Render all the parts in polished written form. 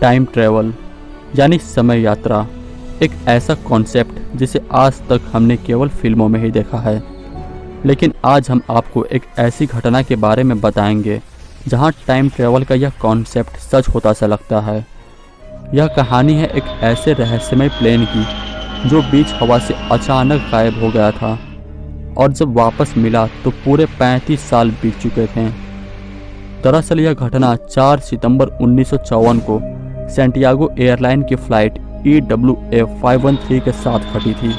Time travel यानी समय यात्रा एक ऐसा कॉन्सेप्ट जिसे आज तक हमने केवल फिल्मों में ही देखा है। लेकिन आज हम आपको एक ऐसी घटना के बारे में बताएंगे जहां टाइम ट्रैवल का यह कॉन्सेप्ट सच होता सा लगता है। यह कहानी है एक ऐसे रहस्यमय प्लेन की जो बीच हवा से अचानक गायब हो गया था और जब वापस मिला तो पूरे 35 साल बीत चुके थे। दरअसल यह घटना 4 सितंबर 1954 को सैंटियागो एयरलाइन की फ्लाइट EWF 513 के साथ घटी थी।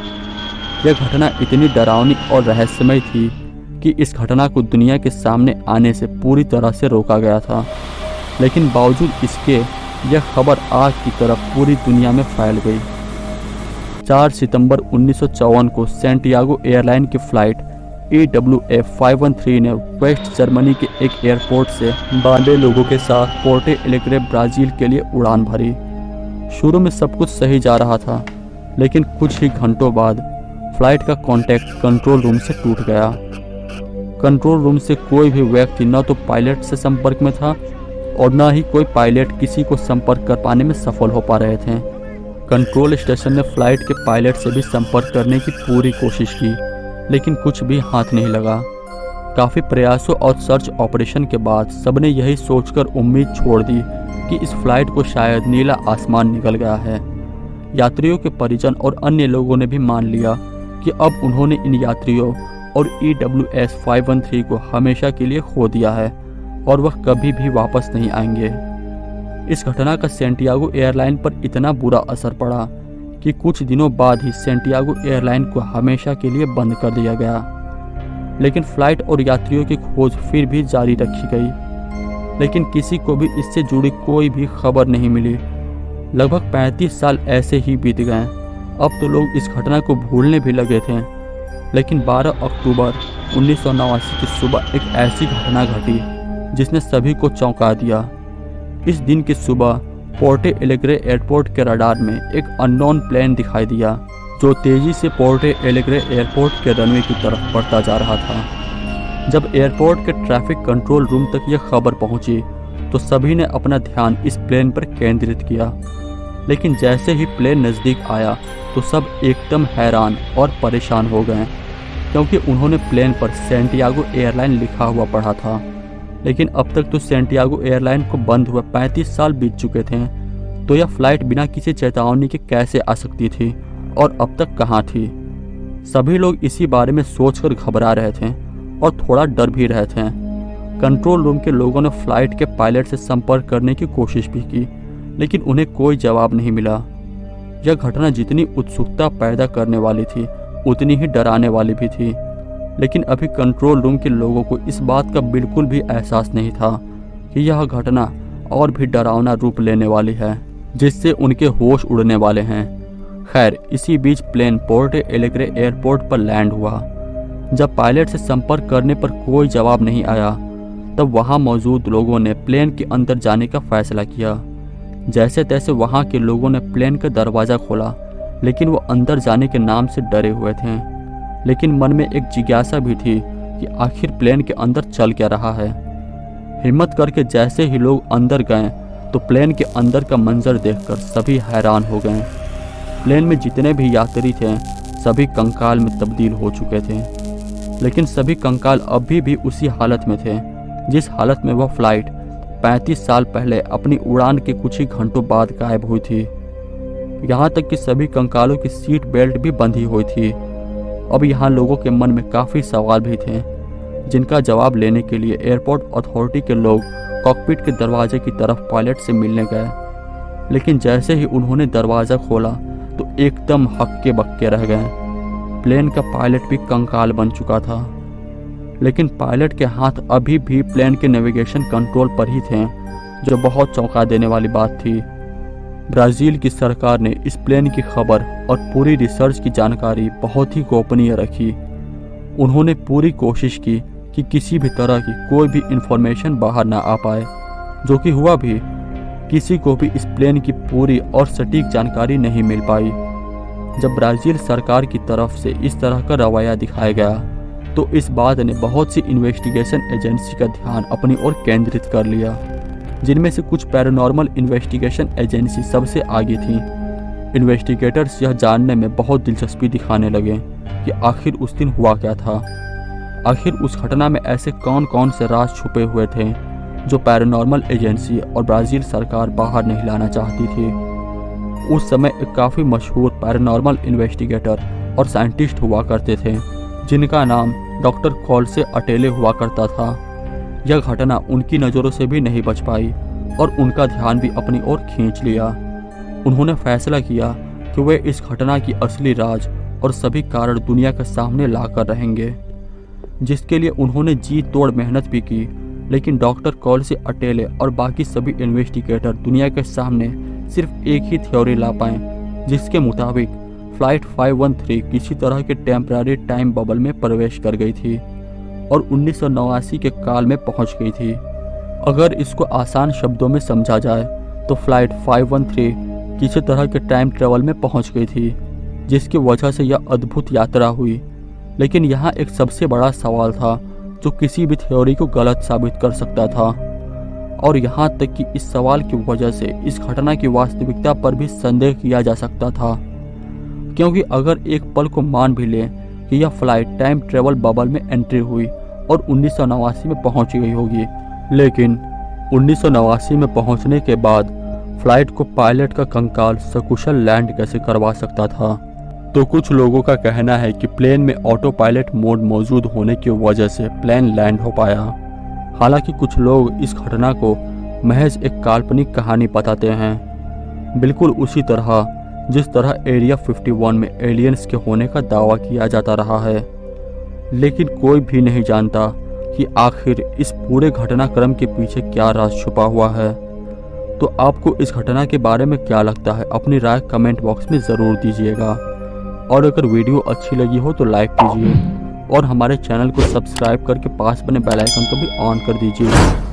यह घटना इतनी डरावनी और रहस्यमय थी कि इस घटना को दुनिया के सामने आने से पूरी तरह से रोका गया था। लेकिन बावजूद इसके यह खबर आग की तरह पूरी दुनिया में फैल गई। 4 सितंबर 1954 को सैंटियागो एयरलाइन की फ्लाइट EWF 513 ने वेस्ट जर्मनी के एक एयरपोर्ट से 92 लोगों के साथ पोर्टे एलेग्रे ब्राज़ील के लिए उड़ान भरी। शुरू में सब कुछ सही जा रहा था, लेकिन कुछ ही घंटों बाद फ्लाइट का कांटेक्ट कंट्रोल रूम से टूट गया। कंट्रोल रूम से कोई भी व्यक्ति न तो पायलट से संपर्क में था और न ही कोई पायलट किसी को संपर्क कर पाने में सफल हो पा रहे थे। कंट्रोल स्टेशन ने फ्लाइट के पायलट से भी संपर्क करने की पूरी कोशिश की, लेकिन कुछ भी हाथ नहीं लगा। काफ़ी प्रयासों और सर्च ऑपरेशन के बाद सबने यही सोचकर उम्मीद छोड़ दी कि इस फ्लाइट को शायद नीला आसमान निकल गया है। यात्रियों के परिजन और अन्य लोगों ने भी मान लिया कि अब उन्होंने इन यात्रियों और EWF 513 को हमेशा के लिए खो दिया है और वह कभी भी वापस नहीं आएंगे। इस घटना का सैंटियागो एयरलाइन पर इतना बुरा असर पड़ा कि कुछ दिनों बाद ही सैंटियागो एयरलाइन को हमेशा के लिए बंद कर दिया गया। लेकिन फ्लाइट और यात्रियों की खोज फिर भी जारी रखी गई, लेकिन किसी को भी इससे जुड़ी कोई भी खबर नहीं मिली। लगभग 35 साल ऐसे ही बीत गए। अब तो लोग इस घटना को भूलने भी लगे थे। लेकिन 12 अक्टूबर 1989 की सुबह एक ऐसी घटना घटी जिसने सभी को चौंका दिया। इस दिन की सुबह पोर्टे एलेग्रे एयरपोर्ट के रडार में एक अननोन प्लेन दिखाई दिया जो तेजी से पोर्टे एलेग्रे एयरपोर्ट के रनवे की तरफ बढ़ता जा रहा था। जब एयरपोर्ट के ट्रैफिक कंट्रोल रूम तक यह खबर पहुंची तो सभी ने अपना ध्यान इस प्लेन पर केंद्रित किया। लेकिन जैसे ही प्लेन नज़दीक आया तो सब एकदम हैरान और परेशान हो गए, क्योंकि उन्होंने प्लेन पर सैंटियागो एयरलाइन लिखा हुआ पढ़ा था। लेकिन अब तक तो सैंटियागो एयरलाइन को बंद हुए 35 साल बीत चुके थे, तो यह फ्लाइट बिना किसी चेतावनी के कैसे आ सकती थी और अब तक कहाँ थी। सभी लोग इसी बारे में सोचकर घबरा रहे थे और थोड़ा डर भी रहे थे। कंट्रोल रूम के लोगों ने फ्लाइट के पायलट से संपर्क करने की कोशिश भी की, लेकिन उन्हें कोई जवाब नहीं मिला। यह घटना जितनी उत्सुकता पैदा करने वाली थी उतनी ही डराने वाली भी थी। लेकिन अभी कंट्रोल रूम के लोगों को इस बात का बिल्कुल भी एहसास नहीं था कि यह घटना और भी डरावना रूप लेने वाली है, जिससे उनके होश उड़ने वाले हैं। खैर, इसी बीच प्लेन पोर्टे एलेग्रे एयरपोर्ट पर लैंड हुआ। जब पायलट से संपर्क करने पर कोई जवाब नहीं आया, तब वहां मौजूद लोगों ने प्लेन के अंदर जाने का फैसला किया। जैसे तैसे वहां के लोगों ने प्लेन का दरवाज़ा खोला, लेकिन वो अंदर जाने के नाम से डरे हुए थे। लेकिन मन में एक जिज्ञासा भी थी कि आखिर प्लेन के अंदर चल क्या रहा है। हिम्मत करके जैसे ही लोग अंदर गए तो प्लेन के अंदर का मंजर देखकर सभी हैरान हो गए। प्लेन में जितने भी यात्री थे सभी कंकाल में तब्दील हो चुके थे, लेकिन सभी कंकाल अभी भी उसी हालत में थे जिस हालत में वह फ्लाइट 35 साल पहले अपनी उड़ान के कुछ ही घंटों बाद गायब हुई थी। यहाँ तक कि सभी कंकालों की सीट बेल्ट भी बंधी हुई थी। अब यहाँ लोगों के मन में काफ़ी सवाल भी थे, जिनका जवाब लेने के लिए एयरपोर्ट अथॉरिटी के लोग कॉकपिट के दरवाजे की तरफ पायलट से मिलने गए। लेकिन जैसे ही उन्होंने दरवाज़ा खोला तो एकदम हक्के बक्के रह गए। प्लेन का पायलट भी कंकाल बन चुका था, लेकिन पायलट के हाथ अभी भी प्लेन के नेविगेशन कंट्रोल पर ही थे, जो बहुत चौंका देने वाली बात थी। ब्राज़ील की सरकार ने इस प्लेन की खबर और पूरी रिसर्च की जानकारी बहुत ही गोपनीय रखी। उन्होंने पूरी कोशिश की कि किसी भी तरह की कोई भी इंफॉर्मेशन बाहर ना आ पाए, जो कि हुआ भी। किसी को भी इस प्लेन की पूरी और सटीक जानकारी नहीं मिल पाई। जब ब्राज़ील सरकार की तरफ से इस तरह का रवैया दिखाया गया तो इस बात ने बहुत सी इन्वेस्टिगेशन एजेंसी का ध्यान अपनी ओर केंद्रित कर लिया। जिनमें से कुछ पैरानॉर्मल इन्वेस्टिगेशन एजेंसी सबसे आगे थीं। इन्वेस्टिगेटर्स यह जानने में बहुत दिलचस्पी दिखाने लगे कि आखिर उस दिन हुआ क्या था। आखिर उस घटना में ऐसे कौन कौन से राज छुपे हुए थे जो पैरानॉर्मल एजेंसी और ब्राज़ील सरकार बाहर नहीं लाना चाहती थी। उस समय एक काफ़ी मशहूर पैरानॉर्मल इन्वेस्टिगेटर और साइंटिस्ट हुआ करते थे जिनका नाम डॉक्टर कॉल्से अटेले हुआ करता था। यह घटना उनकी नज़रों से भी नहीं बच पाई और उनका ध्यान भी अपनी ओर खींच लिया। उन्होंने फैसला किया कि वे इस घटना की असली राज और सभी कारण दुनिया के सामने लाकर रहेंगे, जिसके लिए उन्होंने जी तोड़ मेहनत भी की। लेकिन डॉक्टर कॉल्से अटेले और बाकी सभी इन्वेस्टिगेटर दुनिया के सामने सिर्फ एक ही थ्योरी ला पाए, जिसके मुताबिक फ्लाइट 513 किसी तरह के टेम्पररी टाइम बबल में प्रवेश कर गई थी और 1989 के काल में पहुंच गई थी। अगर इसको आसान शब्दों में समझा जाए तो फ्लाइट 513 किसी तरह के टाइम ट्रेवल में पहुंच गई थी, जिसकी वजह से यह अद्भुत यात्रा हुई। लेकिन यहाँ एक सबसे बड़ा सवाल था जो किसी भी थ्योरी को गलत साबित कर सकता था, और यहाँ तक कि इस सवाल की वजह से इस घटना की वास्तविकता पर भी संदेह किया जा सकता था। क्योंकि अगर एक पल को मान भी लें कि यह फ्लाइट टाइम ट्रेवल बबल में एंट्री हुई और 1989 में पहुंच गई होगी, लेकिन 1989 में पहुंचने के बाद फ्लाइट को पायलट का कंकाल सकुशल लैंड कैसे करवा सकता था। तो कुछ लोगों का कहना है कि प्लेन में ऑटो पायलट मोड मौजूद होने की वजह से प्लेन लैंड हो पाया। हालांकि कुछ लोग इस घटना को महज एक काल्पनिक कहानी बताते हैं, बिल्कुल उसी तरह जिस तरह एरिया 51 में एलियंस के होने का दावा किया जाता रहा है। लेकिन कोई भी नहीं जानता कि आखिर इस पूरे घटनाक्रम के पीछे क्या राज छुपा हुआ है। तो आपको इस घटना के बारे में क्या लगता है, अपनी राय कमेंट बॉक्स में ज़रूर दीजिएगा। और अगर वीडियो अच्छी लगी हो तो लाइक कीजिए और हमारे चैनल को सब्सक्राइब करके पास बने बेल आइकन को भी ऑन कर दीजिए।